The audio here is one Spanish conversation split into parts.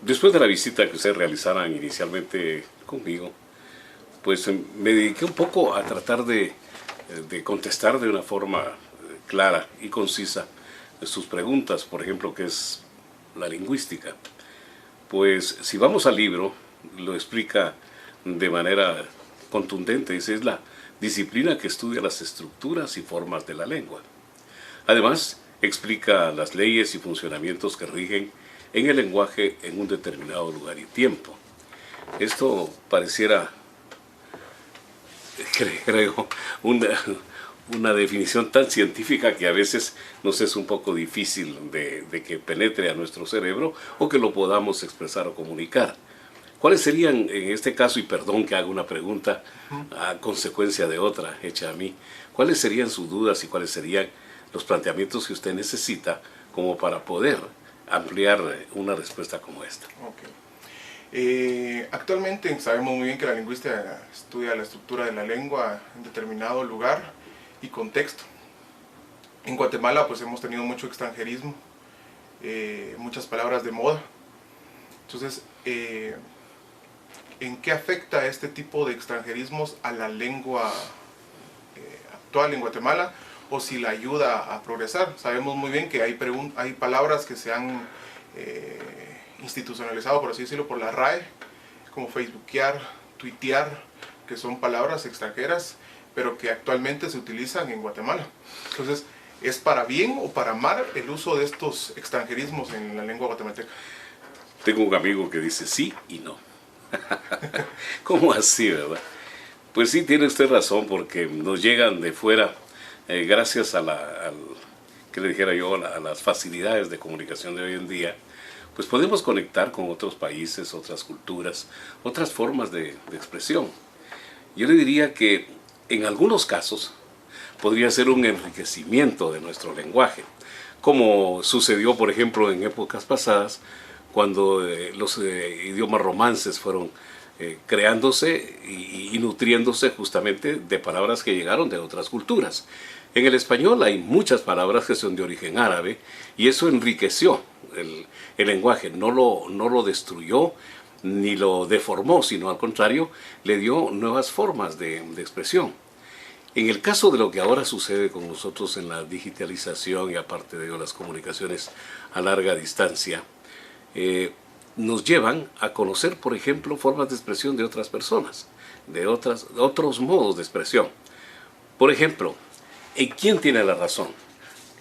Después de la visita que ustedes realizaran inicialmente conmigo, pues me dediqué un poco a tratar de contestar de una forma clara y concisa sus preguntas, por ejemplo, ¿qué es la lingüística? Pues si vamos al libro, lo explica de manera contundente, dice, es la disciplina que estudia las estructuras y formas de la lengua. Además, explica las leyes y funcionamientos que rigen en el lenguaje en un determinado lugar y tiempo. Esto pareciera, creo, una definición tan científica que a veces nos es un poco difícil de que penetre a nuestro cerebro o que lo podamos expresar o comunicar. ¿Cuáles serían, en este caso, y perdón que haga una pregunta a consecuencia de otra hecha a mí, cuáles serían sus dudas y cuáles serían los planteamientos que usted necesita como para poder ampliar una respuesta como esta? Actualmente sabemos muy bien que la lingüística estudia la estructura de la lengua en determinado lugar y contexto. En Guatemala pues hemos tenido mucho extranjerismo, muchas palabras de moda. Entonces, ¿en qué afecta este tipo de extranjerismos a la lengua actual en Guatemala? O si la ayuda a progresar. Sabemos muy bien que hay palabras que se han institucionalizado, por así decirlo, por la RAE, como facebookear, tuitear, que son palabras extranjeras, pero que actualmente se utilizan en Guatemala. Entonces, ¿es para bien o para mal el uso de estos extranjerismos en la lengua guatemalteca? Tengo un amigo que dice sí y no. ¿Cómo así, verdad? Pues sí, tiene usted razón, porque nos llegan de fuera, gracias a que le dijera yo, a las facilidades de comunicación de hoy en día, pues podemos conectar con otros países, otras culturas, otras formas de expresión. Yo le diría que en algunos casos podría ser un enriquecimiento de nuestro lenguaje, como sucedió, por ejemplo, en épocas pasadas, cuando los idiomas romances fueron creándose y nutriéndose justamente de palabras que llegaron de otras culturas. En el español hay muchas palabras que son de origen árabe y eso enriqueció el lenguaje, no lo destruyó ni lo deformó, sino al contrario, le dio nuevas formas de expresión. En el caso de lo que ahora sucede con nosotros en la digitalización y aparte de ello las comunicaciones a larga distancia, nos llevan a conocer, por ejemplo, formas de expresión de otras personas, de otros modos de expresión. Por ejemplo, ¿quién tiene la razón?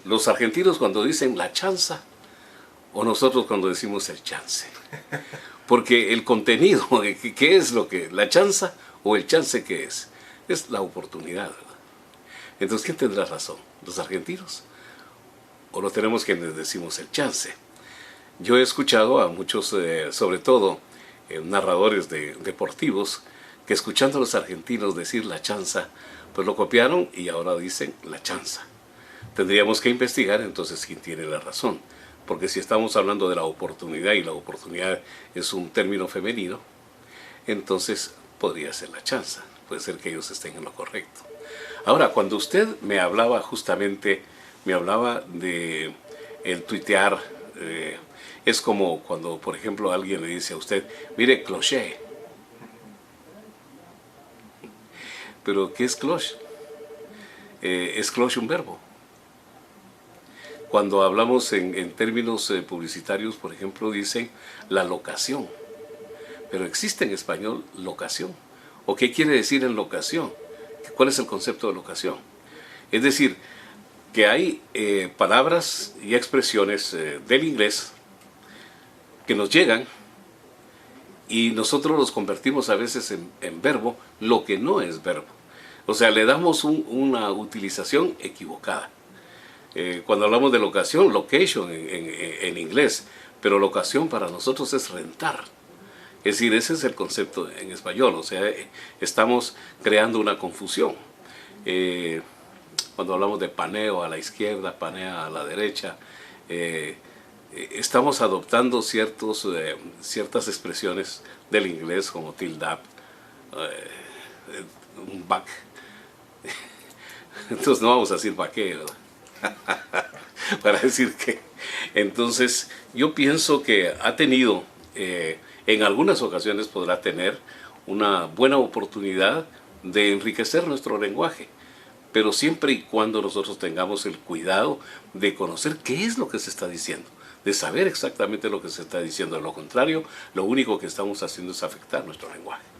¿Los argentinos cuando dicen la chanza o nosotros cuando decimos el chance? Porque el contenido, ¿qué es lo que? ¿La chanza o el chance qué es? Es la oportunidad, ¿verdad? Entonces, ¿quién tendrá razón? ¿Los argentinos? ¿O lo tenemos quienes decimos el chance? Yo he escuchado a muchos, sobre todo narradores deportivos, que escuchando a los argentinos decir la chanza, pues lo copiaron y ahora dicen la chanza. Tendríamos que investigar entonces quién tiene la razón, porque si estamos hablando de la oportunidad y la oportunidad es un término femenino, entonces podría ser la chanza, puede ser que ellos estén en lo correcto. Ahora, cuando usted me hablaba justamente, me hablaba de el tuitear, es como cuando, por ejemplo, alguien le dice a usted, mire, cloché. ¿Pero qué es cloche? ¿Es cloche un verbo? Cuando hablamos en términos publicitarios, por ejemplo, dicen la locación. Pero existe en español locación. ¿O qué quiere decir en locación? ¿Cuál es el concepto de locación? Es decir, que hay palabras y expresiones del inglés que nos llegan y nosotros los convertimos a veces en verbo, lo que no es verbo. O sea, le damos una utilización equivocada. Cuando hablamos de locación, location en inglés, pero locación para nosotros es rentar. Es decir, ese es el concepto en español, o sea, estamos creando una confusión. Cuando hablamos de paneo a la izquierda, panea a la derecha, estamos adoptando ciertas expresiones del inglés como tilde up, un back. Entonces no vamos a decir baque, ¿verdad? Para decir que... Entonces yo pienso que ha tenido en algunas ocasiones podrá tener una buena oportunidad de enriquecer nuestro lenguaje, pero siempre y cuando nosotros tengamos el cuidado de conocer qué es lo que se está diciendo, de saber exactamente lo que se está diciendo. De lo contrario, lo único que estamos haciendo es afectar nuestro lenguaje.